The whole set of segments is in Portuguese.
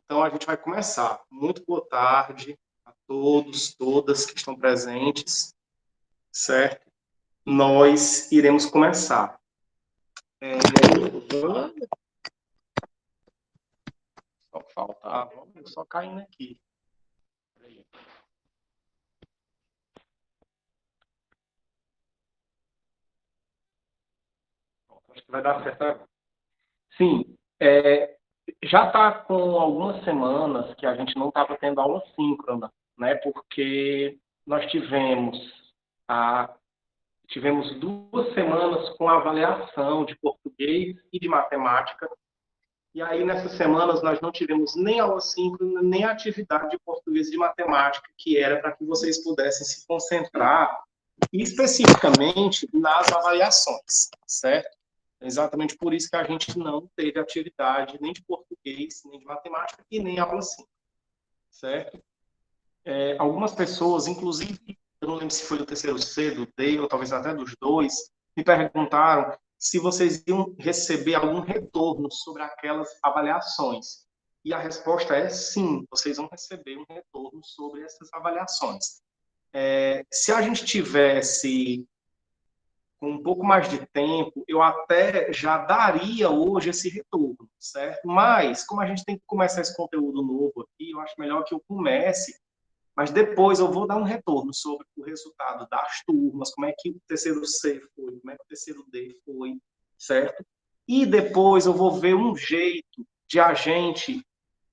Então, a gente vai começar. Muito boa tarde a todos, todas que estão presentes, certo? Nós iremos começar. Só faltava, eu só caindo aqui. Acho que vai dar certo. Sim, já está com algumas semanas que a gente não estava tendo aula síncrona, né? Porque nós a, tivemos 2 semanas com avaliação de português e de matemática. E aí, nessas semanas, nós não tivemos nem aula síncrona, nem atividade de português e de matemática, que era para que vocês pudessem se concentrar especificamente nas avaliações, certo? Exatamente por isso que a gente não teve atividade nem de português, nem de matemática e nem aula síncrona, certo? Algumas pessoas, inclusive, eu não lembro se foi do terceiro C, do D, ou talvez até dos dois, me perguntaram se vocês iam receber algum retorno sobre aquelas avaliações. E a resposta é sim, vocês vão receber um retorno sobre essas avaliações. Se a gente tivesse com um pouco mais de tempo, eu até já daria hoje esse retorno, certo? Mas, como a gente tem que começar esse conteúdo novo aqui, eu acho melhor que eu comece, mas depois eu vou dar um retorno sobre o resultado das turmas, como é que o terceiro C foi, como é que o terceiro D foi, certo? E depois eu vou ver um jeito de a gente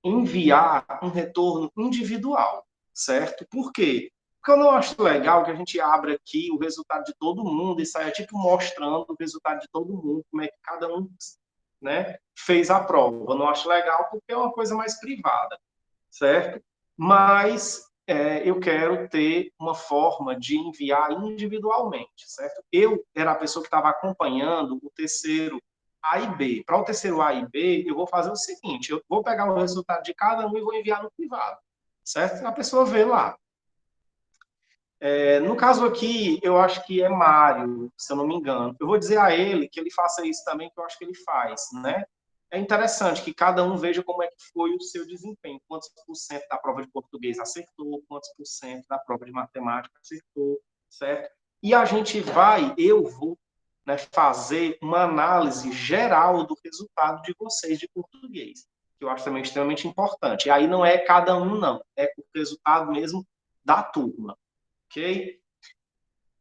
enviar um retorno individual, certo? Por quê? Porque eu não acho legal que a gente abra aqui o resultado de todo mundo e saia tipo mostrando o resultado de todo mundo, como é que cada um, né, fez a prova. Eu não acho legal porque é uma coisa mais privada, certo? Mas eu quero ter uma forma de enviar individualmente, certo? Eu era a pessoa que estava acompanhando o terceiro A e B. Para o terceiro A e B, eu vou fazer o seguinte: eu vou pegar o resultado de cada um e vou enviar no privado, certo? A pessoa vê lá. No caso aqui, eu acho que é Mário, se eu não me engano. Eu vou dizer a ele que ele faça isso também, que eu acho que ele faz, né? É interessante que cada um veja como é que foi o seu desempenho, quantos por cento da prova de português acertou, quantos por cento da prova de matemática acertou, certo? E a gente eu vou, né, fazer uma análise geral do resultado de vocês de português, que eu acho também extremamente importante. E aí não é cada um, não, é o resultado mesmo da turma, ok?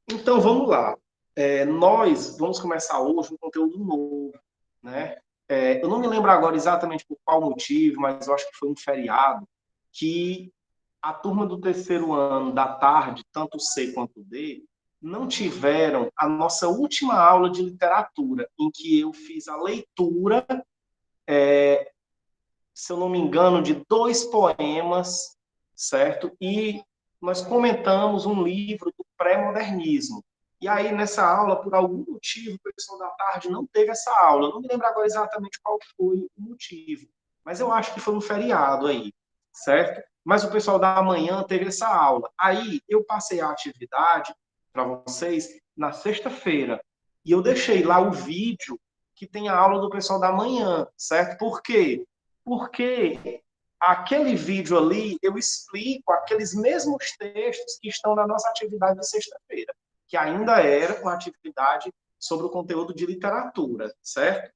Então vamos lá. Nós vamos começar hoje um conteúdo novo, né? Eu não me lembro agora exatamente por qual motivo, mas eu acho que foi um feriado, que a turma do terceiro ano da tarde, tanto o C quanto o D, não tiveram a nossa última aula de literatura, em que eu fiz a leitura, se eu não me engano, de 2 poemas, certo? E nós comentamos um livro do pré-modernismo. E aí, nessa aula, por algum motivo, o pessoal da tarde não teve essa aula. Eu não me lembro agora exatamente qual foi o motivo, mas eu acho que foi um feriado aí, certo? Mas o pessoal da manhã teve essa aula. Aí, eu passei a atividade para vocês na sexta-feira. E eu deixei lá o vídeo que tem a aula do pessoal da manhã, certo? Por quê? Porque aquele vídeo ali eu explico aqueles mesmos textos que estão na nossa atividade de sexta-feira, que ainda era uma atividade sobre o conteúdo de literatura, certo?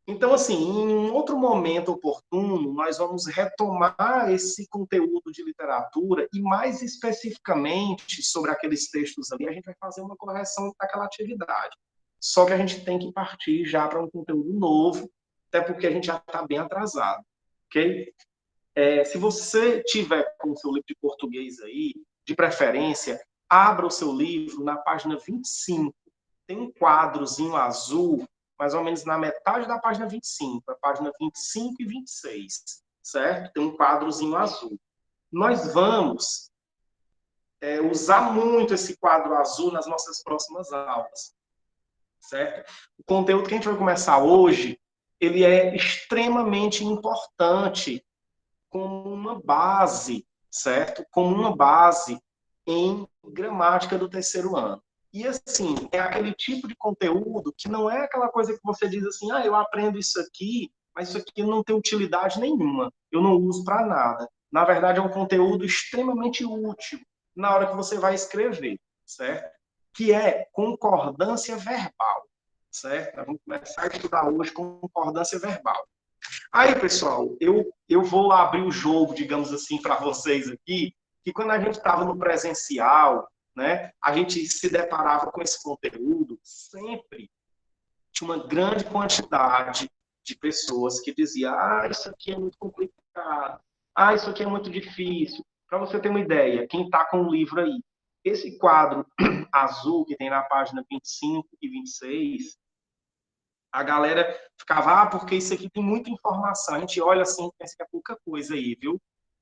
Então, assim, em um outro momento oportuno, nós vamos retomar esse conteúdo de literatura e, mais especificamente, sobre aqueles textos ali, a gente vai fazer uma correção daquela atividade. Só que a gente tem que partir já para um conteúdo novo, até porque a gente já está bem atrasado, ok? Se você tiver com o seu livro de português aí, de preferência, abra o seu livro na página 25. Tem um quadrozinho azul, mais ou menos na metade da página 25, a página 25 e 26, certo? Tem um quadrozinho azul. Nós vamos usar muito esse quadro azul nas nossas próximas aulas, certo? O conteúdo que a gente vai começar hoje, ele é extremamente importante como uma base, certo? Como uma base em gramática do terceiro ano. E, assim, é aquele tipo de conteúdo que não é aquela coisa que você diz assim, eu aprendo isso aqui mas isso aqui não tem utilidade nenhuma, eu não uso para nada. Na verdade, é um conteúdo extremamente útil na hora que você vai escrever, certo? Que é concordância verbal, certo? Vamos começar a estudar hoje concordância verbal. Aí, pessoal, eu vou abrir o jogo, digamos assim, para vocês aqui, que quando a gente estava no presencial, né, a gente se deparava com esse conteúdo, sempre tinha uma grande quantidade de pessoas que diziam: ah, isso aqui é muito complicado, ah, isso aqui é muito difícil. Para você ter uma ideia, quem está com o livro aí, esse quadro azul que tem na página 25 e 26, a galera ficava, porque isso aqui tem muita informação. A gente olha assim, pensa que é pouca coisa aí, viu?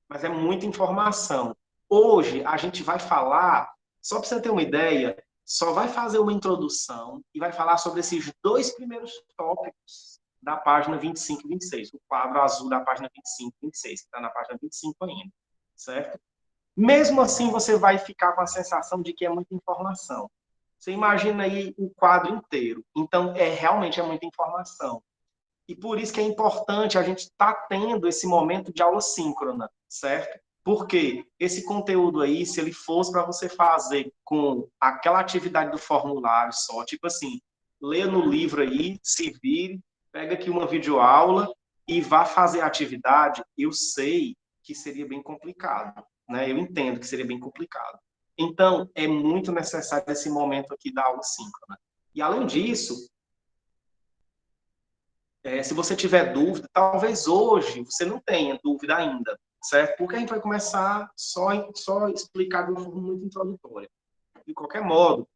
Mas é muita informação. Hoje, a gente vai falar, só para você ter uma ideia, só vai fazer uma introdução e vai falar sobre esses dois primeiros tópicos da página 25 e 26, o quadro azul da página 25 e 26, que está na página 25 ainda, certo? Mesmo assim, você vai ficar com a sensação de que é muita informação. Você imagina aí o quadro inteiro. Então, realmente é muita informação. E por isso que é importante a gente estar tendo esse momento de aula síncrona, certo? Porque esse conteúdo aí, se ele fosse para você fazer com aquela atividade do formulário só, tipo assim, leia no livro aí, se vire, pega aqui uma videoaula e vá fazer a atividade, eu sei que seria bem complicado, né? Eu entendo que seria bem complicado. Então, é muito necessário esse momento aqui da aula síncrona. E além disso, se você tiver dúvida, talvez hoje você não tenha dúvida ainda, certo? Porque a gente vai começar só explicar de uma forma muito introdutória. De qualquer modo,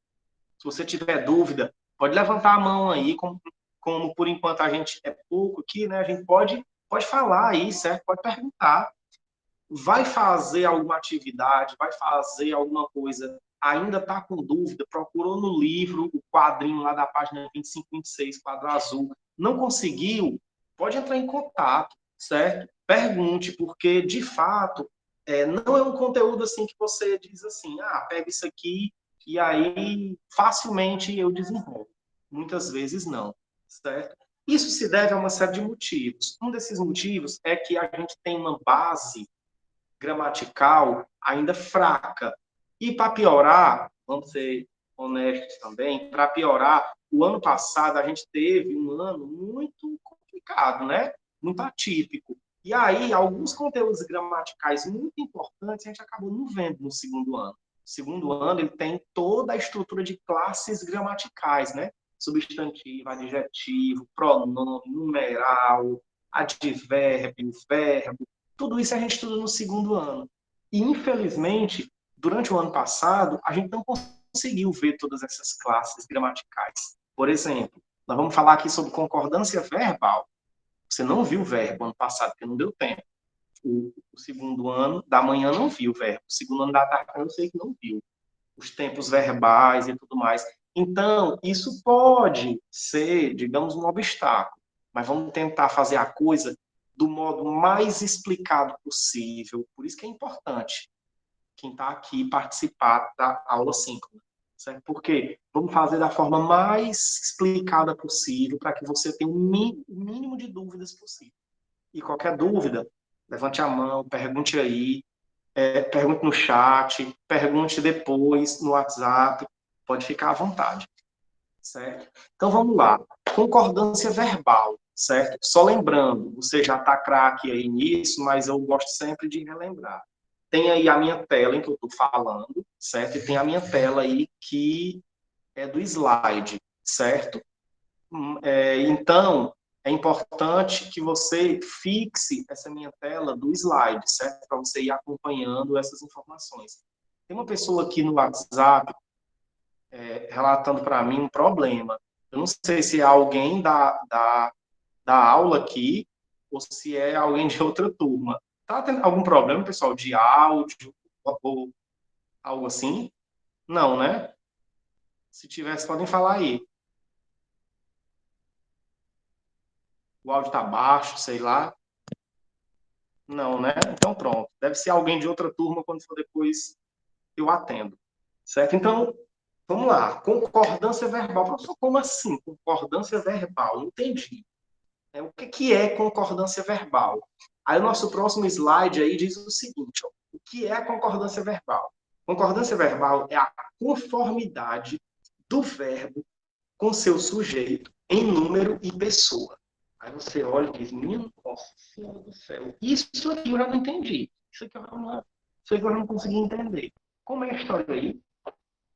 se você tiver dúvida, pode levantar a mão aí, como por enquanto a gente é pouco aqui, né? A gente pode falar aí, certo? Pode perguntar. Vai fazer alguma atividade, vai fazer alguma coisa, ainda está com dúvida, procurou no livro o quadrinho lá da página 25, 26, quadro azul, não conseguiu, pode entrar em contato, certo? Pergunte, porque, de fato, não é um conteúdo assim que você diz assim, pega isso aqui e aí facilmente eu desenvolvo. Muitas vezes não, certo? Isso se deve a uma série de motivos. Um desses motivos é que a gente tem uma base gramatical ainda fraca. E para piorar, vamos ser honestos também, para piorar, o ano passado a gente teve um ano muito complicado, né? Muito atípico. E aí, alguns conteúdos gramaticais muito importantes a gente acabou não vendo no segundo ano. O segundo ano ele tem toda a estrutura de classes gramaticais, né? Substantivo, adjetivo, pronome, numeral, advérbio, verbo, tudo isso a gente estuda no segundo ano. E, infelizmente, durante o ano passado, a gente não conseguiu ver todas essas classes gramaticais. Por exemplo, nós vamos falar aqui sobre concordância verbal. Você não viu o verbo ano passado, porque não deu tempo. O segundo ano da manhã não viu o verbo. O segundo ano da tarde eu sei que não viu. Os tempos verbais e tudo mais. Então, isso pode ser, digamos, um obstáculo. Mas vamos tentar fazer a coisa do modo mais explicado possível. Por isso que é importante quem está aqui participar da aula síncrona. Certo? Porque vamos fazer da forma mais explicada possível para que você tenha o mínimo de dúvidas possível. E qualquer dúvida, levante a mão, pergunte aí, pergunte no chat, pergunte depois no WhatsApp, pode ficar à vontade. Certo? Então vamos lá. Concordância verbal, certo? Só lembrando, você já está craque aí nisso, mas eu gosto sempre de relembrar. Tem aí a minha tela em que eu estou falando, certo? E tem a minha tela aí que é do slide, certo? Então, é importante que você fixe essa minha tela do slide, certo? Para você ir acompanhando essas informações. Tem uma pessoa aqui no WhatsApp relatando para mim um problema. Eu não sei se é alguém da aula aqui ou se é alguém de outra turma. Tá tendo algum problema, pessoal, de áudio ou algo assim? Não, né? Se tivesse, podem falar aí. O áudio está baixo, sei lá. Não, né? Então pronto. Deve ser alguém de outra turma, quando for depois eu atendo. Certo? Então, vamos lá. Concordância verbal. Professor, como assim? Concordância verbal? Não entendi. O que é concordância verbal? Aí o nosso próximo slide aí diz o seguinte, ó, o que é a concordância verbal? Concordância verbal é a conformidade do verbo com seu sujeito em número e pessoa. Aí você olha e diz, minha nossa senhora do céu, isso aqui eu já não entendi. Isso aqui eu não consegui entender. Como é a história aí?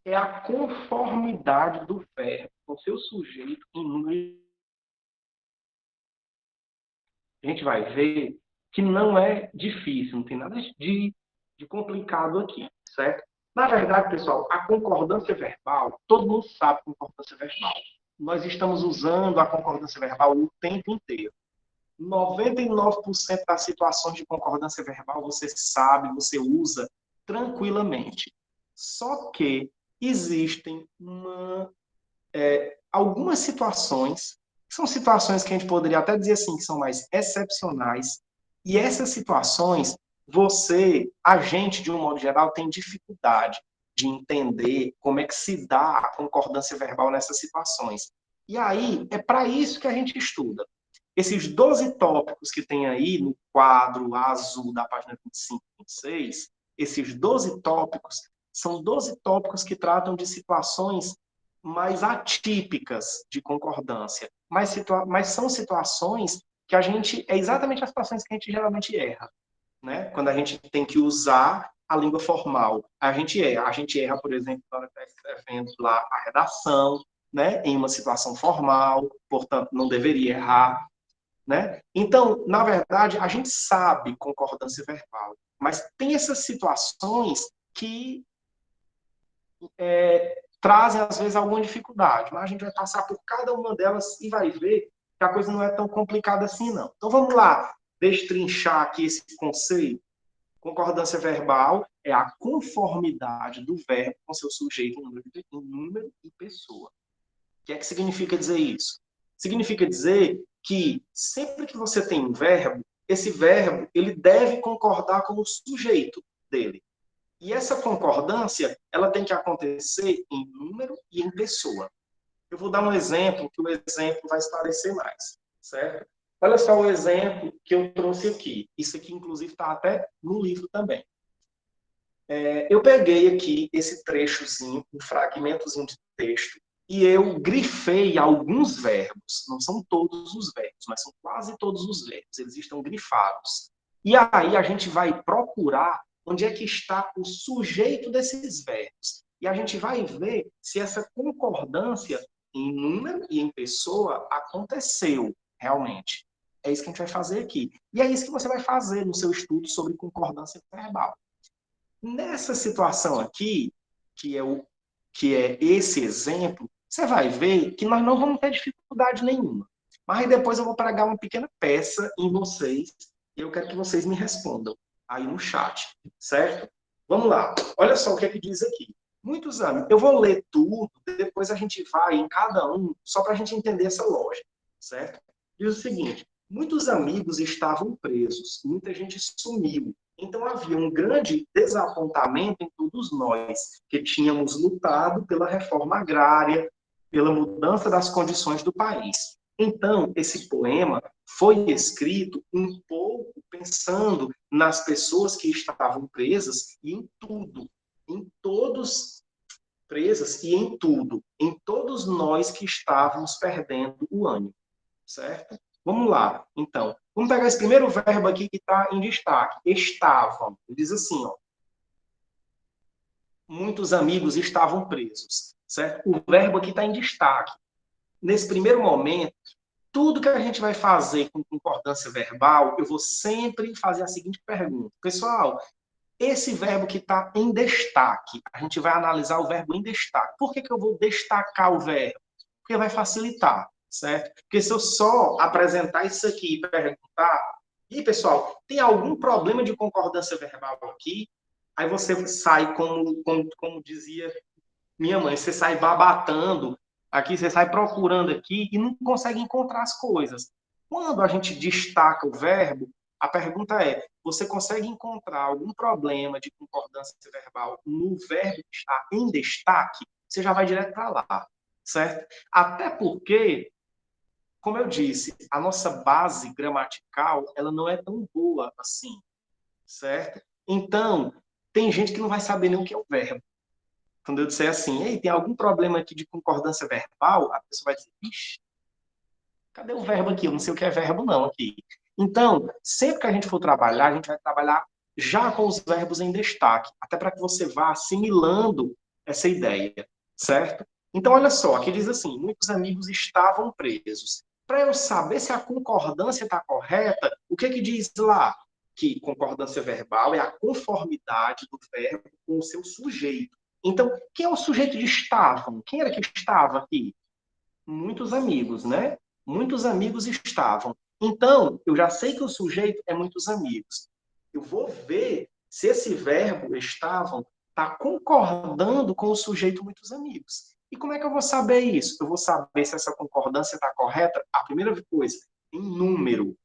É a conformidade do verbo com seu sujeito em número. A gente vai ver que não é difícil, não tem nada de complicado aqui, certo? Na verdade, pessoal, a concordância verbal, todo mundo sabe concordância verbal. Nós estamos usando a concordância verbal o tempo inteiro. 99% das situações de concordância verbal você sabe, você usa tranquilamente. Só que existem algumas situações, que são situações que a gente poderia até dizer assim, que são mais excepcionais, e essas situações, a gente, de um modo geral, tem dificuldade de entender como é que se dá a concordância verbal nessas situações. E aí, é para isso que a gente estuda. Esses 12 tópicos que tem aí no quadro azul da página 25 e 26, esses 12 tópicos são 12 tópicos que tratam de situações mais atípicas de concordância, mas são situações que é exatamente as situações que a gente geralmente erra, né? Quando a gente tem que usar a língua formal, a gente erra, por exemplo, na hora que está escrevendo lá a redação, né? Em uma situação formal, portanto, não deveria errar, né? Então, na verdade, a gente sabe concordância verbal, mas tem essas situações que trazem, às vezes, alguma dificuldade. Mas a gente vai passar por cada uma delas e vai ver que a coisa não é tão complicada assim, não. Então, vamos lá, destrinchar aqui esse conceito. Concordância verbal é a conformidade do verbo com seu sujeito em número e pessoa. O que é que significa dizer isso? Significa dizer que sempre que você tem um verbo, esse verbo ele deve concordar com o sujeito dele. E essa concordância, ela tem que acontecer em número e em pessoa. Eu vou dar um exemplo, que o exemplo vai esclarecer mais, certo? Olha só o exemplo que eu trouxe aqui. Isso aqui, inclusive, está até no livro também. Eu peguei aqui esse trechozinho, um fragmentozinho de texto, e eu grifei alguns verbos. Não são todos os verbos, mas são quase todos os verbos. Eles estão grifados. E aí a gente vai procurar onde é que está o sujeito desses verbos. E a gente vai ver se essa concordância em número e em pessoa aconteceu realmente. É isso que a gente vai fazer aqui. E é isso que você vai fazer no seu estudo sobre concordância verbal. Nessa situação aqui, que é esse exemplo, você vai ver que nós não vamos ter dificuldade nenhuma. Mas aí depois eu vou pregar uma pequena peça em vocês e eu quero que vocês me respondam aí no chat, certo? Vamos lá. Olha só o que é que diz aqui. Muitos anos. Eu vou ler tudo, depois a gente vai em cada um, só para a gente entender essa lógica, certo? Diz o seguinte: muitos amigos estavam presos, muita gente sumiu. Então havia um grande desapontamento em todos nós, que tínhamos lutado pela reforma agrária, pela mudança das condições do país. Então, esse poema foi escrito um pouco pensando nas pessoas que estavam presas e em tudo, em todos presas e em tudo, em todos nós que estávamos perdendo o ânimo, certo? Vamos lá, então. Vamos pegar esse primeiro verbo aqui que está em destaque. Estavam. Ele diz assim, ó. Muitos amigos estavam presos, certo? O verbo aqui está em destaque. Nesse primeiro momento, tudo que a gente vai fazer com concordância verbal, eu vou sempre fazer a seguinte pergunta. Pessoal, esse verbo que está em destaque, a gente vai analisar o verbo em destaque. Por que eu vou destacar o verbo? Porque vai facilitar, certo? Porque se eu só apresentar isso aqui e perguntar, e pessoal, tem algum problema de concordância verbal aqui? Aí você sai, como dizia minha mãe, você sai babatando aqui, você sai procurando aqui e não consegue encontrar as coisas. Quando a gente destaca o verbo, a pergunta é: você consegue encontrar algum problema de concordância verbal no verbo que está em destaque? Você já vai direto para lá, certo? Até porque como eu disse, a nossa base gramatical, ela não é tão boa assim, certo? Então, tem gente que não vai saber nem o que é o verbo. Quando eu disser assim, ei, tem algum problema aqui de concordância verbal, a pessoa vai dizer, ixi, cadê o verbo aqui? Eu não sei o que é verbo não aqui. Então, sempre que a gente for trabalhar, a gente vai trabalhar já com os verbos em destaque, até para que você vá assimilando essa ideia, certo? Então, olha só, aqui diz assim, muitos amigos estavam presos. Para eu saber se a concordância está correta, o que diz lá? Que concordância verbal é a conformidade do verbo com o seu sujeito. Então, quem é o sujeito de estavam? Quem era que estava aqui? Muitos amigos, né? Muitos amigos estavam. Então, eu já sei que o sujeito é muitos amigos. Eu vou ver se esse verbo estavam está concordando com o sujeito muitos amigos. E como é que eu vou saber isso? Eu vou saber se essa concordância está correta. A primeira coisa, em número.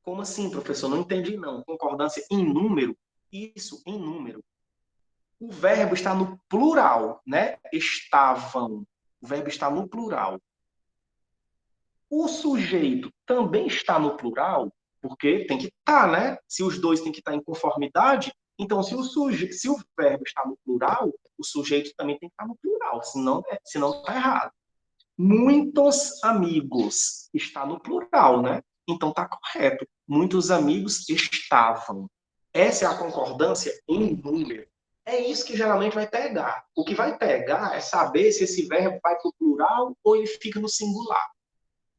Como assim, professor? Não entendi, não. Concordância em número? Isso, em número. O verbo está no plural, né? Estavam. O verbo está no plural. O sujeito também está no plural, porque tem que estar, né? Se os dois têm que estar em conformidade, então se o verbo está no plural, o sujeito também tem que estar no plural, senão está errado. Muitos amigos está no plural, né? Então está correto. Muitos amigos estavam. Essa é a concordância em número. É isso que geralmente vai pegar. O que vai pegar é saber se esse verbo vai para o plural ou ele fica no singular.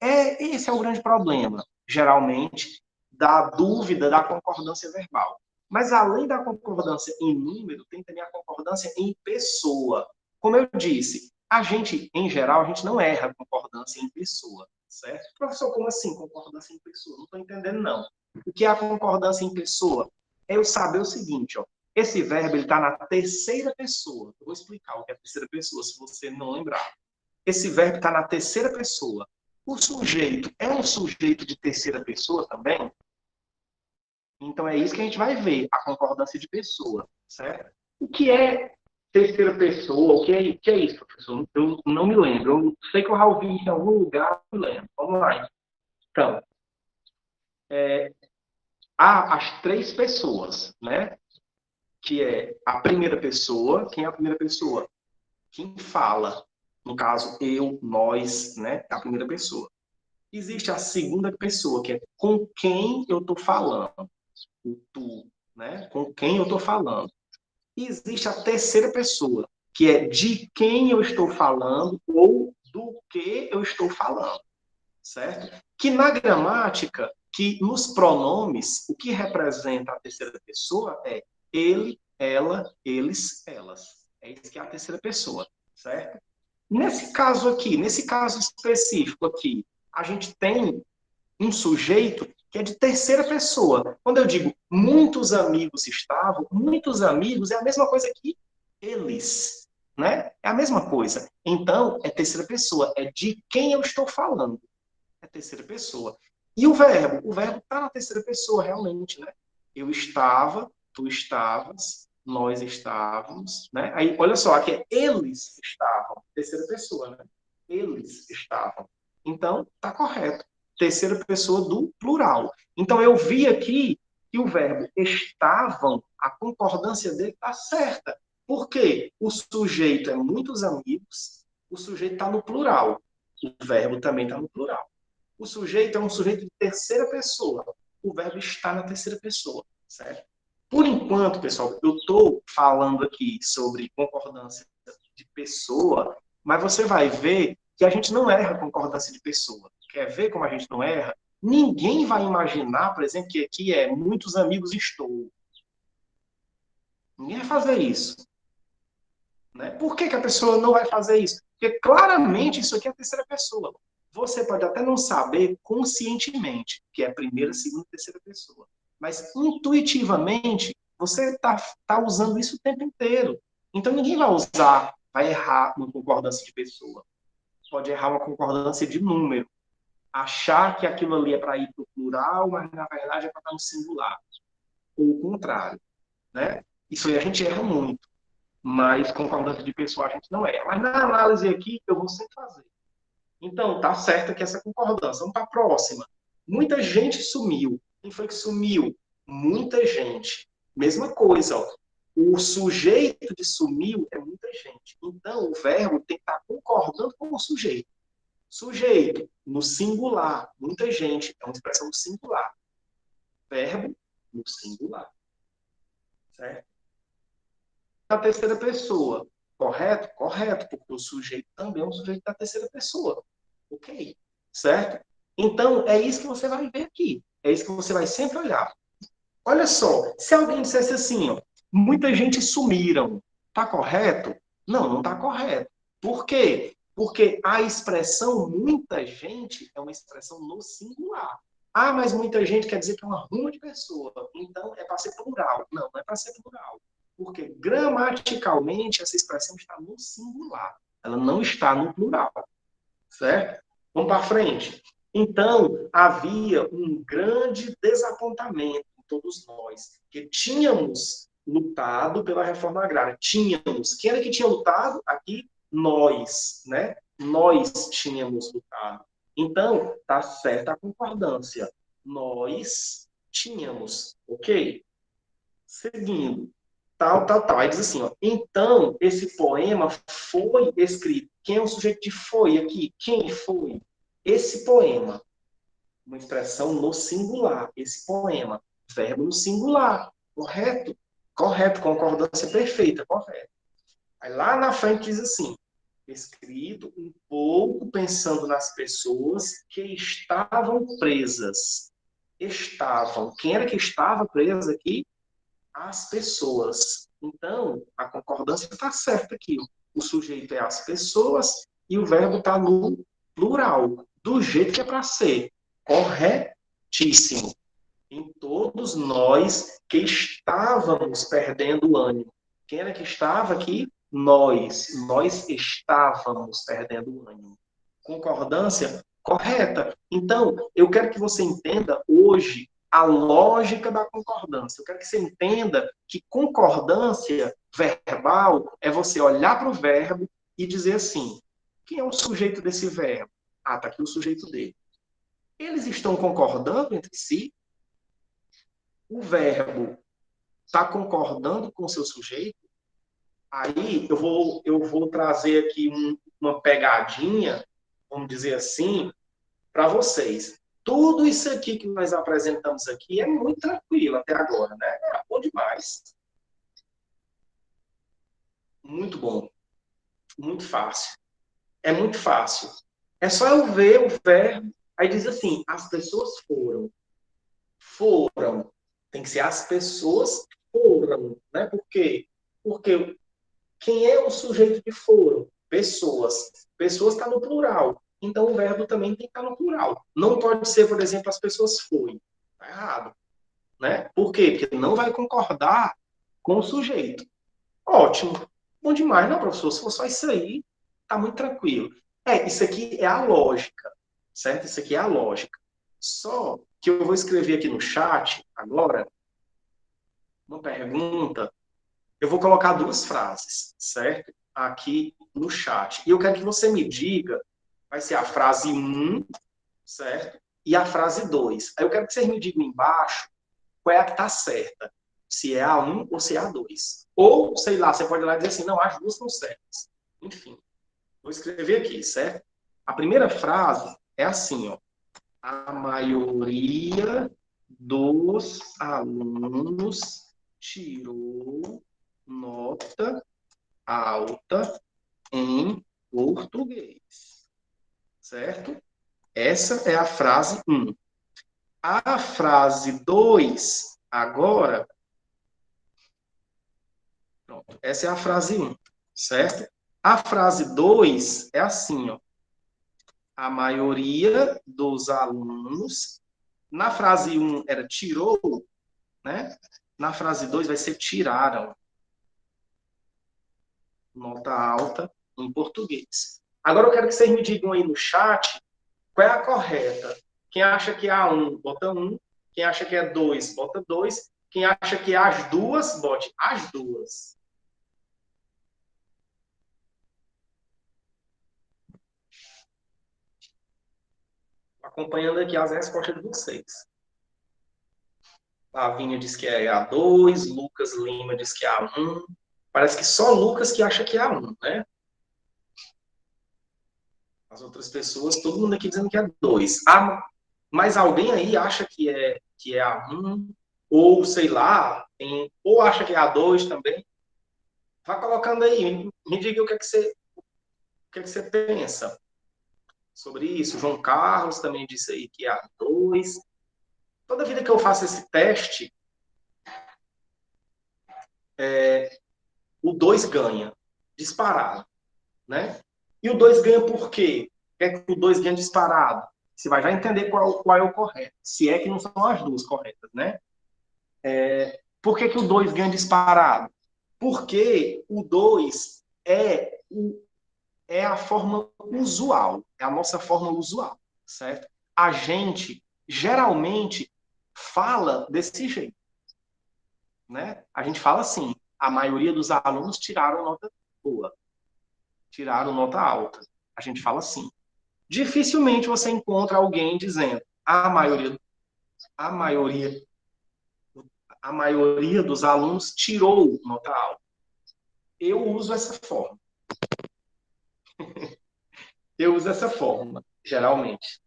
Esse é o grande problema, geralmente, da dúvida da concordância verbal. Mas, além da concordância em número, tem também a concordância em pessoa. Como eu disse, a gente, em geral, a gente não erra concordância em pessoa, certo? Professor, como assim concordância em pessoa? Não estou entendendo, não. O que é a concordância em pessoa? É eu saber o seguinte, ó. Esse verbo está na terceira pessoa. Eu vou explicar o que é a terceira pessoa, se você não lembrar. Esse verbo está na terceira pessoa. O sujeito é um sujeito de terceira pessoa também? Então é isso que a gente vai ver, a concordância de pessoa, certo? O que é terceira pessoa? O que é isso, professor? Eu não me lembro. Eu sei que eu já ouvi isso em algum lugar, não me lembro. Vamos lá. Então, há as três pessoas, né? Que é a primeira pessoa. Quem é a primeira pessoa? Quem fala. No caso, eu, nós, né? É a primeira pessoa. Existe a segunda pessoa, que é com quem eu estou falando. O tu, né? Com quem eu estou falando. E existe a terceira pessoa, que é de quem eu estou falando ou do que eu estou falando. Certo? Que na gramática, que nos pronomes, o que representa a terceira pessoa é ele, ela, eles, elas. É isso que é a terceira pessoa. Certo? Nesse caso aqui, nesse caso específico aqui, a gente tem um sujeito que é de terceira pessoa. Quando eu digo muitos amigos estavam, muitos amigos é a mesma coisa que eles, né? É a mesma coisa. Então, é terceira pessoa, é de quem eu estou falando. É terceira pessoa. E o verbo? O verbo está na terceira pessoa, realmente, né? Eu estava, tu estavas, nós estávamos, né? Aí, olha só, aqui é eles estavam, terceira pessoa, né? Eles estavam. Então, está correto. Terceira pessoa do plural. Então, eu vi aqui que o verbo estavam, a concordância dele está certa. Por quê? O sujeito é muitos amigos, o sujeito está no plural. O verbo também está no plural. O sujeito é um sujeito de terceira pessoa. O verbo está na terceira pessoa, certo? Por enquanto, pessoal, eu estou falando aqui sobre concordância de pessoa, mas você vai ver que a gente não erra concordância de pessoa. Quer ver como a gente não erra? Ninguém vai imaginar, por exemplo, que aqui é muitos amigos estou. Ninguém vai fazer isso. Né? Por que a pessoa não vai fazer isso? Porque claramente isso aqui é a terceira pessoa. Você pode até não saber conscientemente que é a primeira, segunda e terceira pessoa. Mas intuitivamente, você tá usando isso o tempo inteiro. Então ninguém vai usar, vai errar uma concordância de pessoa. Pode errar uma concordância de número. Achar que aquilo ali é para ir para o plural, mas na verdade é para estar no singular. Ou o contrário. Né? Isso aí a gente erra muito. Mas concordância de pessoa a gente não erra. Mas na análise aqui, eu vou sempre fazer. Então, tá certo aqui essa concordância. Vamos para a próxima. Muita gente sumiu. Quem foi que sumiu? Muita gente. Mesma coisa, ó. O sujeito de sumiu é muita gente. Então, o verbo tem que estar concordando com o sujeito. Sujeito, no singular. Muita gente. É uma expressão singular. Verbo, no singular. Certo? Na terceira pessoa. Correto? Correto, porque o sujeito também é um sujeito da terceira pessoa. Ok? Certo? Então, é isso que você vai ver aqui. É isso que você vai sempre olhar. Olha só, se alguém dissesse assim, ó, muita gente sumiram, tá correto? Não, não tá correto. Por quê? Porque a expressão muita gente é uma expressão no singular. Ah, mas muita gente quer dizer que é uma ruma de pessoa. Então, é para ser plural. Não, não é para ser plural. Porque gramaticalmente essa expressão está no singular. Ela não está no plural. Certo? Vamos para frente. Então, havia um grande desapontamento em todos nós, que tínhamos lutado pela reforma agrária. Tínhamos. Quem era que tinha lutado? Aqui, nós, né? Nós tínhamos lutado. Então, tá certa a concordância. Nós tínhamos, ok? Seguindo, tal, tal, tal. Aí diz assim, ó, então esse poema foi escrito. Quem é o sujeito de foi aqui? Quem foi? Esse poema, uma expressão no singular, esse poema, verbo no singular, correto? Correto, concordância perfeita, correto. Aí lá na frente diz assim, escrito um pouco pensando nas pessoas que estavam presas. Estavam. Quem era que estava presa aqui? As pessoas. Então, a concordância está certa aqui. O sujeito é as pessoas e o verbo está no plural, do jeito que é para ser. Corretíssimo. Em todos nós que estávamos perdendo o ânimo. Quem era que estava aqui? Nós. Nós estávamos perdendo o ânimo. Concordância correta. Então, eu quero que você entenda hoje a lógica da concordância. Eu quero que você entenda que concordância verbal é você olhar para o verbo e dizer assim: quem é o sujeito desse verbo? Ah, está aqui o sujeito dele. Eles estão concordando entre si? O verbo está concordando com o seu sujeito? Aí eu vou trazer aqui uma pegadinha, vamos dizer assim, para vocês. Tudo isso aqui que nós apresentamos aqui é muito tranquilo até agora, né? É bom demais. Muito bom. Muito fácil. É muito fácil. É só eu ver o verbo. Aí diz assim: as pessoas foram. Foram. Tem que ser as pessoas foram, né? Por quê? Porque quem é o sujeito de foram? Pessoas. Pessoas está no plural. Então o verbo também tem que estar no plural. Não pode ser, por exemplo, as pessoas foi. Está errado. Né? Por quê? Porque não vai concordar com o sujeito. Ótimo. Bom demais, não, professor? Se for só isso aí, tá muito tranquilo. Isso aqui é a lógica, certo? Isso aqui é a lógica. Só que eu vou escrever aqui no chat, agora, uma pergunta. Eu vou colocar duas frases, certo? Aqui no chat. E eu quero que você me diga, vai ser a frase um, certo? E a frase 2. Aí eu quero que vocês me digam embaixo qual é a que está certa. Se é a um ou se é a 2. Ou, sei lá, você pode ir lá e dizer assim, não, as duas estão certas. Enfim, vou escrever aqui, certo? A primeira frase é assim, ó. A maioria dos alunos tirou nota alta em português. Certo? Essa é a frase um. A frase 2, agora, pronto, essa é a frase um, certo? A frase 2 é assim, ó. A maioria dos alunos, na frase um era tirou, né? Na frase 2 vai ser tiraram nota alta em português. Agora eu quero que vocês me digam aí no chat qual é a correta. Quem acha que é a um, bota um. Quem acha que é 2, bota 2. Quem acha que é as duas, bote as duas. acompanhando aqui as respostas de vocês. Lavínia diz que é A2, Lucas Lima diz que é A1. Parece que só Lucas que acha que é A1, né? As outras pessoas, todo mundo aqui dizendo que é A2. Mas alguém aí acha que é A1, ou sei lá, ou acha que é A2 também? Vá colocando aí, me diga o que é que você pensa sobre isso. João Carlos também disse aí que é A2. Toda vida que eu faço esse teste, o 2 ganha, disparado, né? E o 2 ganha por quê? Por que é que o 2 ganha disparado? Você vai já entender qual é o correto. Se é que não são as duas corretas, né? Por que o 2 ganha disparado? Porque o 2 é a forma usual, é a nossa forma usual, certo? A gente geralmente fala desse jeito, né? A gente fala assim, a maioria dos alunos tiraram nota boa, tiraram nota alta. A gente fala assim. Dificilmente você encontra alguém dizendo a maioria, a maioria dos alunos tirou nota alta. Eu uso essa forma. Eu uso essa forma, geralmente.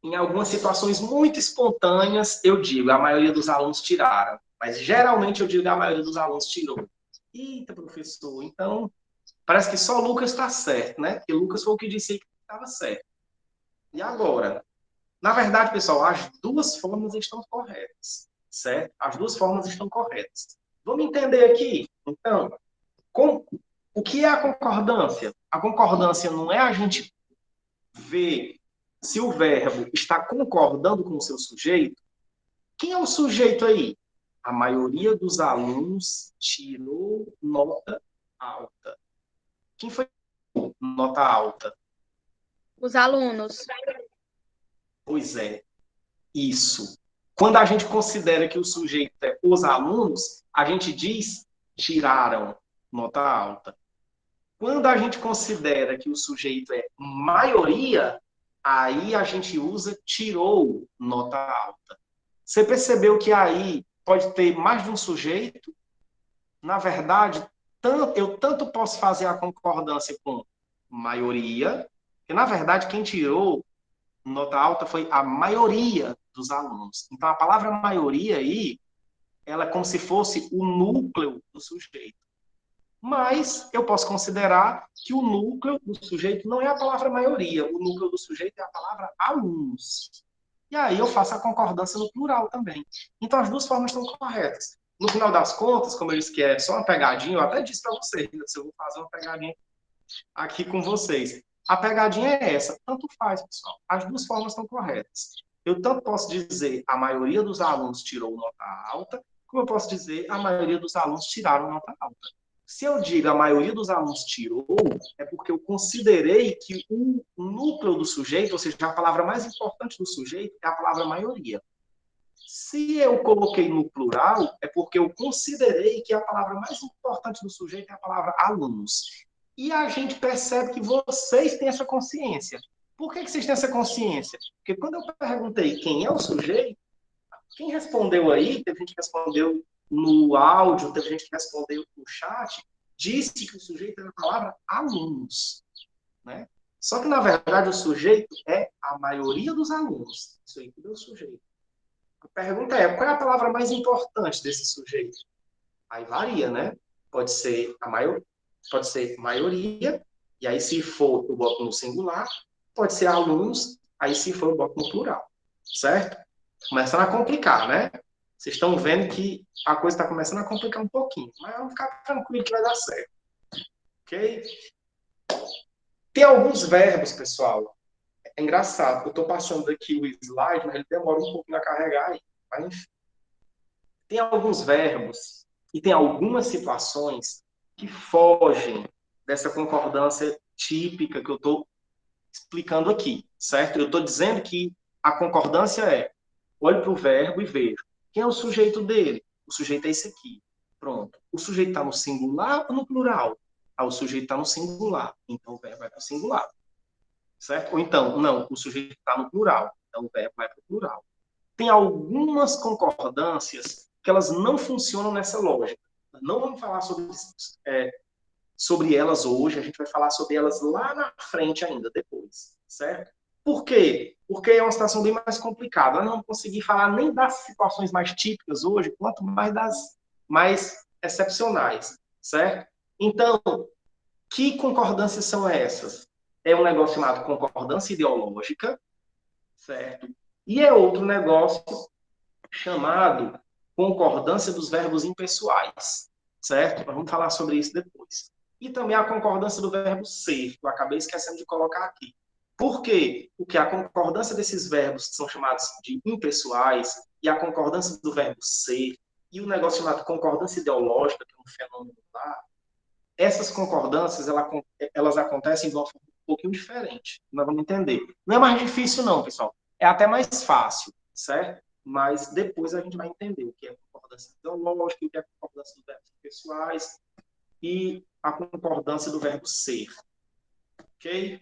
Em algumas situações muito espontâneas, eu digo, a maioria dos alunos tiraram. Mas geralmente eu digo, a maioria dos alunos tirou. Eita, professor, então parece que só o Lucas está certo, né? Porque o Lucas foi o que disse que estava certo. E agora? Na verdade, pessoal, as duas formas estão corretas, certo? As duas formas estão corretas. Vamos entender aqui, então, o que é a concordância? A concordância não é a gente ver se o verbo está concordando com o seu sujeito. Quem é o sujeito aí? A maioria dos alunos tirou nota alta. Quem foi nota alta? Os alunos. Pois é, isso. Quando a gente considera que o sujeito é os alunos, a gente diz tiraram nota alta. Quando a gente considera que o sujeito é maioria, aí a gente usa tirou nota alta. Você percebeu que aí pode ter mais de um sujeito? Na verdade, eu tanto posso fazer a concordância com maioria, que na verdade quem tirou nota alta foi a maioria dos alunos. Então a palavra maioria aí, ela é como se fosse o núcleo do sujeito. Mas eu posso considerar que o núcleo do sujeito não é a palavra maioria, o núcleo do sujeito é a palavra alunos. E aí eu faço a concordância no plural também. Então as duas formas estão corretas. No final das contas, como eu disse que é só uma pegadinha, eu até disse para vocês, se eu vou fazer uma pegadinha aqui com vocês. A pegadinha é essa, tanto faz, pessoal. As duas formas estão corretas. Eu tanto posso dizer a maioria dos alunos tirou nota alta, como eu posso dizer a maioria dos alunos tiraram nota alta. Se eu digo a maioria dos alunos tirou, é porque eu considerei que o núcleo do sujeito, ou seja, a palavra mais importante do sujeito, é a palavra maioria. Se eu coloquei no plural, é porque eu considerei que a palavra mais importante do sujeito é a palavra alunos. E a gente percebe que vocês têm essa consciência. Por que vocês têm essa consciência? Porque quando eu perguntei quem é o sujeito, quem respondeu aí, teve gente que respondeu no áudio, teve gente que respondeu no chat, disse que o sujeito era a palavra alunos. Né? Só que, na verdade, o sujeito é a maioria dos alunos. Isso aí tudo é o sujeito. A pergunta é, qual é a palavra mais importante desse sujeito? Aí varia, né? Pode ser pode ser maioria, e aí se for eu boto no singular, pode ser alunos, aí se for eu boto no plural. Certo? Começando a complicar, né? Vocês estão vendo que a coisa está começando a complicar um pouquinho, mas vamos ficar tranquilo que vai dar certo. Ok? Tem alguns verbos, pessoal. É engraçado, eu estou passando aqui o slide, mas ele demora um pouquinho a carregar aí. Mas, enfim. Tem alguns verbos e tem algumas situações que fogem dessa concordância típica que eu estou explicando aqui, certo? Eu estou dizendo que a concordância é olhe para o verbo e veja. Quem é o sujeito dele? O sujeito é esse aqui. Pronto. O sujeito está no singular ou no plural? Ah, o sujeito está no singular. Então o verbo vai para o singular. certo? Ou então, não, o sujeito está no plural, então o verbo vai para o plural. Tem algumas concordâncias que elas não funcionam nessa lógica. Não vamos falar sobre elas hoje, a gente vai falar sobre elas lá na frente ainda, depois, certo? Por quê? Porque é uma situação bem mais complicada. Nós não vamos conseguir falar nem das situações mais típicas hoje, quanto mais das mais excepcionais, certo? Então, que concordâncias são essas? É um negócio chamado concordância ideológica, certo? E é outro negócio chamado concordância dos verbos impessoais, certo? Nós vamos falar sobre isso depois. E também a concordância do verbo ser, que eu acabei esquecendo de colocar aqui. Por quê? Porque a concordância desses verbos que são chamados de impessoais e a concordância do verbo ser e o negócio chamado concordância ideológica, que é um fenômeno lá, essas concordâncias elas acontecem de uma forma um pouquinho diferente. Nós vamos entender. Não é mais difícil, não, pessoal. É até mais fácil, certo? Mas depois a gente vai entender o que é concordância ideológica, o que é concordância dos verbos pessoais e a concordância do verbo ser. Ok?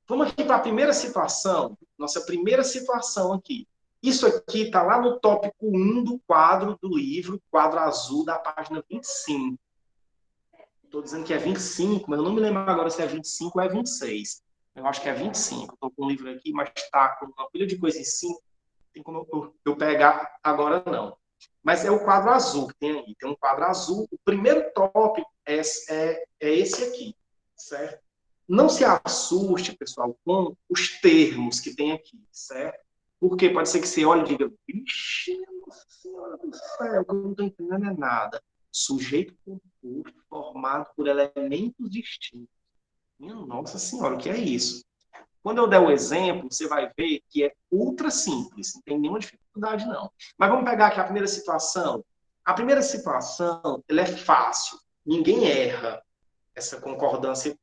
Vamos aqui para a primeira situação, nossa primeira situação aqui. Isso aqui está lá no tópico 1 do quadro do livro, quadro azul da página 25. Estou dizendo que é 25, mas eu não me lembro agora se é 25 ou é 26. Eu acho que é 25. Estou com um livro aqui, mas está com uma pilha de coisa em cima. Tem como eu pegar agora, não. Mas é o quadro azul que tem aí. Tem um quadro azul. O primeiro tópico é esse aqui, certo? Não se assuste, pessoal, com os termos que tem aqui, certo? Porque pode ser que você olhe e diga, vixe, nossa senhora do céu, o que eu não estou entendendo é nada. Sujeito composto formado por elementos distintos. Minha nossa senhora, o que é isso? Quando eu der o exemplo, você vai ver que é ultra simples, não tem nenhuma dificuldade, não. Mas vamos pegar aqui a primeira situação. A primeira situação, ela é fácil. Ninguém erra essa concordância,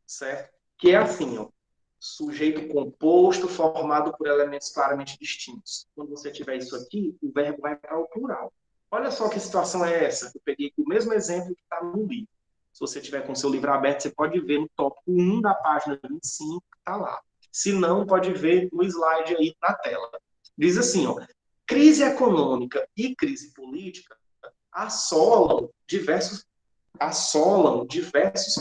certo? Que é assim, ó, sujeito composto formado por elementos claramente distintos. Quando você tiver isso aqui, o verbo vai para o plural. Olha só que situação é essa. Eu peguei o mesmo exemplo que está no livro. Se você tiver com o seu livro aberto, você pode ver no tópico 1 da página 25, que está lá. Se não, pode ver no slide aí na tela. Diz assim, ó, crise econômica e crise política assolam diversos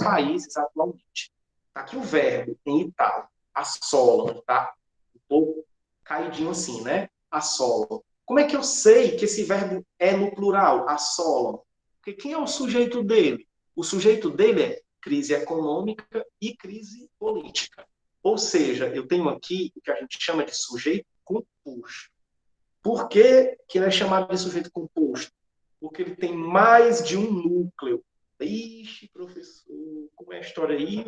países atualmente. Tá aqui o verbo em itálico, assolam, tá? Um pouco caidinho assim, né? Assolam. Como é que eu sei que esse verbo é no plural, assolam? Porque quem é o sujeito dele? O sujeito dele é crise econômica e crise política. Ou seja, eu tenho aqui o que a gente chama de sujeito composto. Por que, que ele é chamado de sujeito composto? Porque ele tem mais de um núcleo. Ixi, professor, como é a história aí?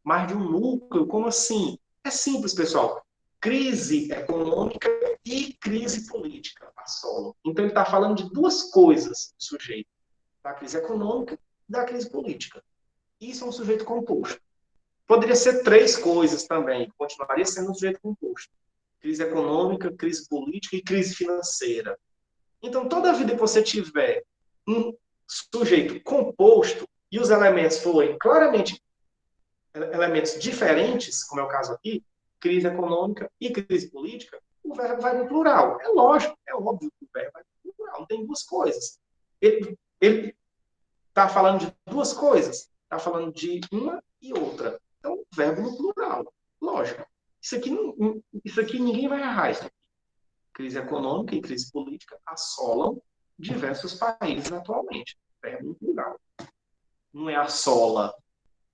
Mais de um núcleo? Como assim? É simples, pessoal. Crise econômica e crise política assolam. Então, ele está falando de duas coisas, o sujeito. Da crise econômica e da crise política. Isso é um sujeito composto. Poderia ser três coisas também, continuaria sendo um sujeito composto. Crise econômica, crise política e crise financeira. Então, toda vida que você tiver um sujeito composto e os elementos forem claramente elementos diferentes, como é o caso aqui, crise econômica e crise política, o verbo vai no plural. É lógico, é óbvio que o verbo vai no plural. Não tem duas coisas. Ele está falando de duas coisas. Está falando de uma e outra. Então, o verbo no plural. Lógico. Isso aqui ninguém vai errar. Isso aqui. Crise econômica e crise política assolam diversos países atualmente. Verbo no plural. Não é assola.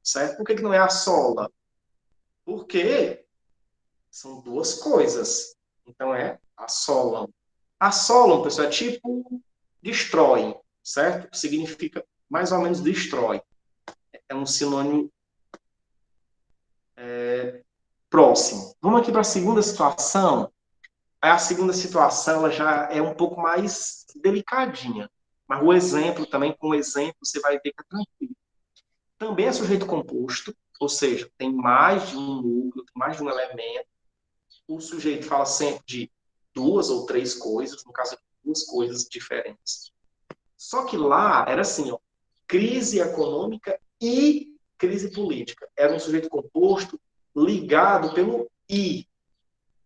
Certo? Por que não é assola? Porque são duas coisas. Então é assolam. Assolam, pessoal, é tipo destrói, certo? Significa mais ou menos destrói. É um sinônimo próximo. Vamos aqui para a segunda situação. A segunda situação ela já é um pouco mais delicadinha. Mas o exemplo também, com o exemplo, você vai ver que é tranquilo. Também é sujeito composto, ou seja, tem mais de um núcleo, tem mais de um elemento. O sujeito fala sempre de duas ou três coisas, no caso, duas coisas diferentes. Só que lá era assim, ó, crise econômica e crise política. Era um sujeito composto, ligado pelo I.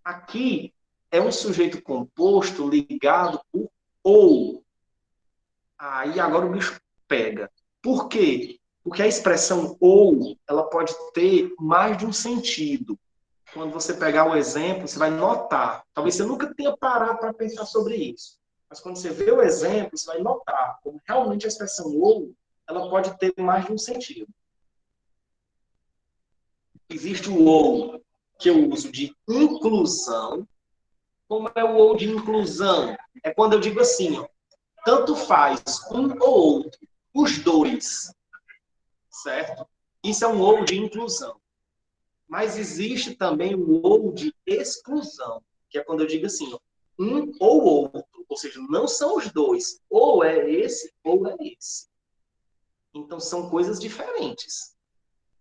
Aqui é um sujeito composto ligado por ou. Aí agora o bicho pega. Por quê? Porque a expressão ou, ela pode ter mais de um sentido. Quando você pegar o exemplo, você vai notar. Talvez você nunca tenha parado para pensar sobre isso. Mas quando você vê o exemplo, você vai notar como realmente a expressão ou, ela pode ter mais de um sentido. Existe o ou que eu uso de inclusão. Como é o ou de inclusão? É quando eu digo assim, ó, tanto faz um ou outro, os dois, certo? Isso é um ou de inclusão. Mas existe também o ou de exclusão, que é quando eu digo assim, ó, um ou outro, ou seja, não são os dois, ou é esse ou é esse. Então são coisas diferentes.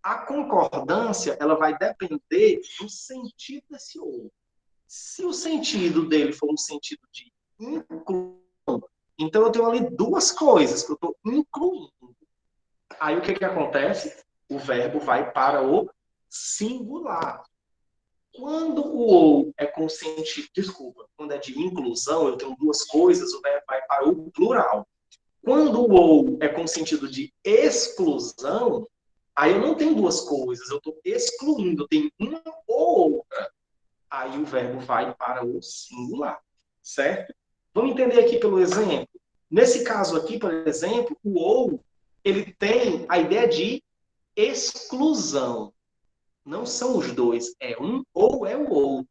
A concordância, ela vai depender do sentido desse ou. Se o sentido dele for um sentido de inclusão, então eu tenho ali duas coisas que eu estou incluindo. Aí o que acontece? O verbo vai para o singular. Quando o ou é com sentido, desculpa, quando é de inclusão, eu tenho duas coisas, o verbo vai para o plural. Quando o ou é com sentido de exclusão, aí eu não tenho duas coisas, eu estou excluindo, eu tenho uma ou outra. Aí o verbo vai para o singular, certo? Vamos entender aqui pelo exemplo. Nesse caso aqui, por exemplo, o ou, ele tem a ideia de exclusão. Não são os dois, é um ou é o outro.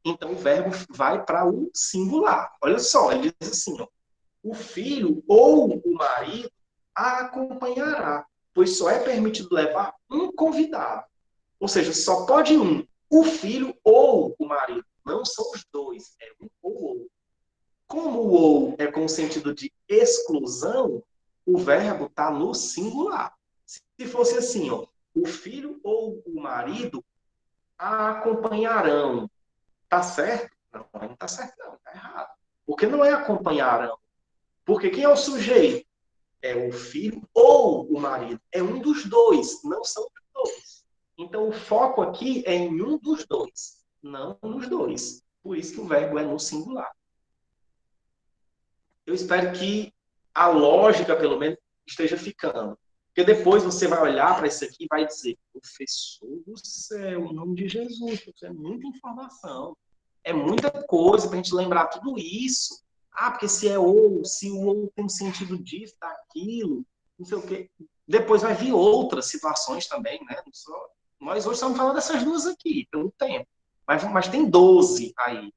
Então o verbo vai para o singular. Olha só, ele diz assim, ó, o filho ou o marido a acompanhará, pois só é permitido levar um convidado. Ou seja, só pode um, o filho ou o marido. Não são os dois, é um ou outro. Como o ou é com o sentido de exclusão, o verbo está no singular. Se fosse assim, ó, o filho ou o marido a acompanharão. Tá certo? Não, não tá certo, não. Tá errado. Porque não é acompanharão. Porque quem é o sujeito? É o filho ou o marido. É um dos dois, não são os dois. Então, o foco aqui é em um dos dois, não nos dois. Por isso que o verbo é no singular. Eu espero que a lógica, pelo menos, esteja ficando. Porque depois você vai olhar para isso aqui e vai dizer, professor do céu, em nome de Jesus, isso é muita informação. É muita coisa para a gente lembrar tudo isso. Ah, porque se é ou, se o ou tem sentido disso, daquilo, não sei o quê. Depois vai vir outras situações também, né? Nós hoje estamos falando dessas duas aqui, pelo tempo. Mas tem 12 aí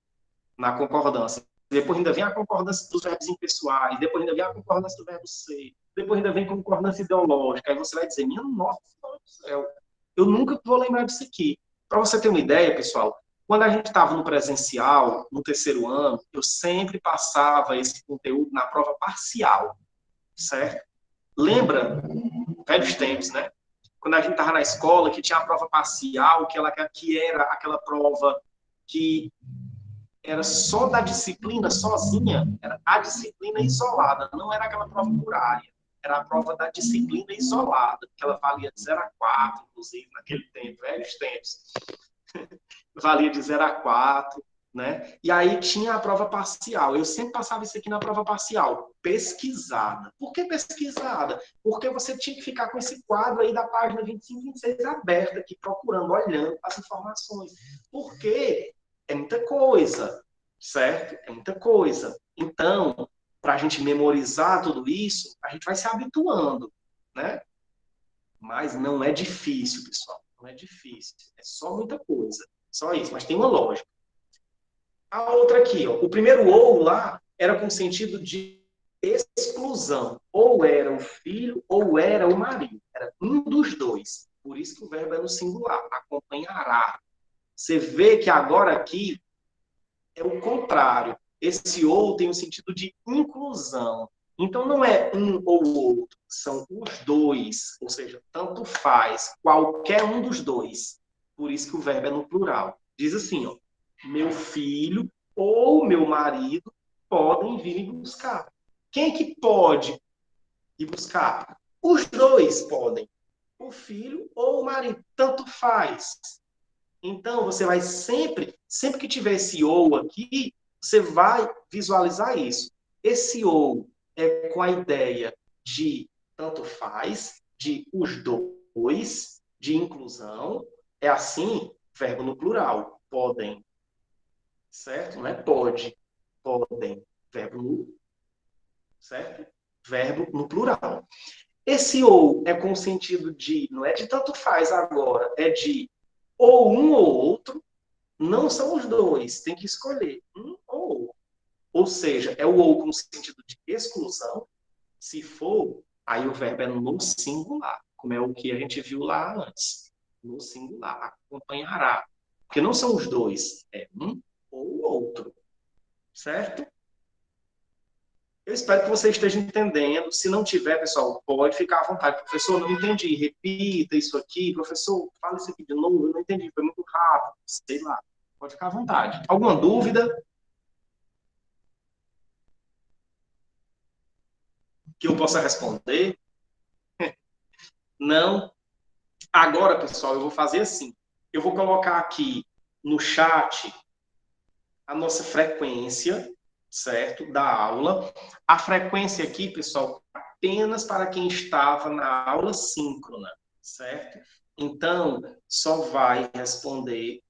na concordância. Depois ainda vem a concordância dos verbos impessoais, depois ainda vem a concordância do verbo ser, depois ainda vem a concordância ideológica. Aí você vai dizer, minha nossa do céu, eu nunca vou lembrar disso aqui. Para você ter uma ideia, pessoal, quando a gente estava no presencial, no terceiro ano, eu sempre passava esse conteúdo na prova parcial, certo? Lembra? Velhos tempos, né? Quando a gente estava na escola, que tinha a prova parcial, que era aquela prova que era só da disciplina sozinha, era a disciplina isolada, não era aquela prova por área, era a prova da disciplina isolada, que ela valia de 0 a 4, inclusive, naquele tempo, velhos tempos. Valia de 0 a 4, né? E aí tinha a prova parcial. Eu sempre passava isso aqui na prova parcial, pesquisada. Por que pesquisada? Porque você tinha que ficar com esse quadro aí da página 25 e 26 aberto aqui, procurando, olhando as informações. Porque é muita coisa, certo? É muita coisa. Então, para a gente memorizar tudo isso, a gente vai se habituando, né? Mas não é difícil, pessoal. Não é difícil. É só muita coisa. Só isso, mas tem uma lógica. A outra aqui, ó, o primeiro ou lá era com sentido de exclusão. Ou era o filho ou era o marido. Era um dos dois. Por isso que o verbo é no singular. Acompanhará. Você vê que agora aqui é o contrário. Esse ou tem o sentido de inclusão. Então não é um ou outro, são os dois, ou seja, tanto faz, qualquer um dos dois. Por isso que o verbo é no plural. Diz assim, ó, meu filho ou meu marido podem vir me buscar. Quem é que pode ir buscar? Os dois podem. O filho ou o marido, tanto faz. Então, você vai sempre que tiver esse ou aqui, você vai visualizar isso. Esse ou é com a ideia de tanto faz, de os dois, de inclusão. É assim, verbo no plural. Podem, certo? Não é pode. Podem. Verbo no, certo? Verbo no plural. Esse ou é com o sentido de, não é de tanto faz agora, é de ou um ou outro, não são os dois, tem que escolher um ou outro. Ou seja, é o ou com o sentido de exclusão. Se for, aí o verbo é no singular, como é o que a gente viu lá antes. No singular, acompanhará. Porque não são os dois, é um ou outro. Certo? Eu espero que você esteja entendendo. Se não tiver, pessoal, pode ficar à vontade. Professor, não entendi. Repita isso aqui. Professor, fala isso aqui de novo. Eu não entendi. Foi muito rápido. Sei lá. Pode ficar à vontade. Alguma dúvida que eu possa responder? Não? Agora, pessoal, eu vou fazer assim. Eu vou colocar aqui no chat a nossa frequência, certo? Da aula. A frequência aqui, pessoal, apenas para quem estava na aula síncrona, certo? Então, só vai responder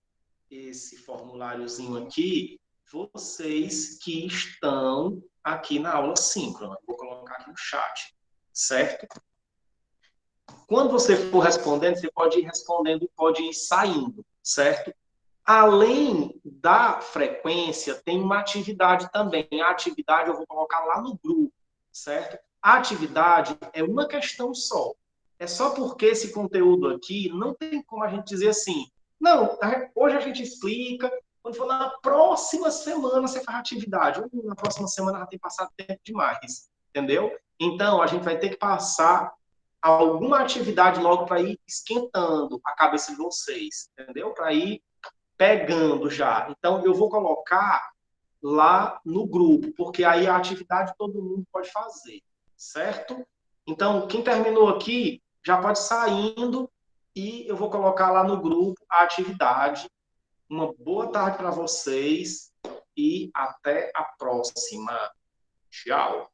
esse formuláriozinho aqui vocês que estão aqui na aula síncrona. Vou colocar aqui no chat, certo? Quando você for respondendo, você pode ir respondendo e pode ir saindo, certo? Além da frequência, tem uma atividade também. A atividade eu vou colocar lá no grupo, certo? A atividade é uma questão só. É só porque esse conteúdo aqui não tem como a gente dizer assim, não, hoje a gente explica, quando for na próxima semana você faz atividade. Ou na próxima semana já tem passado tempo demais, entendeu? Então, a gente vai ter que passar alguma atividade logo para ir esquentando a cabeça de vocês, entendeu? Para ir pegando já. Então, eu vou colocar lá no grupo, porque aí a atividade todo mundo pode fazer, certo? Então, quem terminou aqui já pode saindo e eu vou colocar lá no grupo a atividade. Uma boa tarde para vocês e até a próxima. Tchau.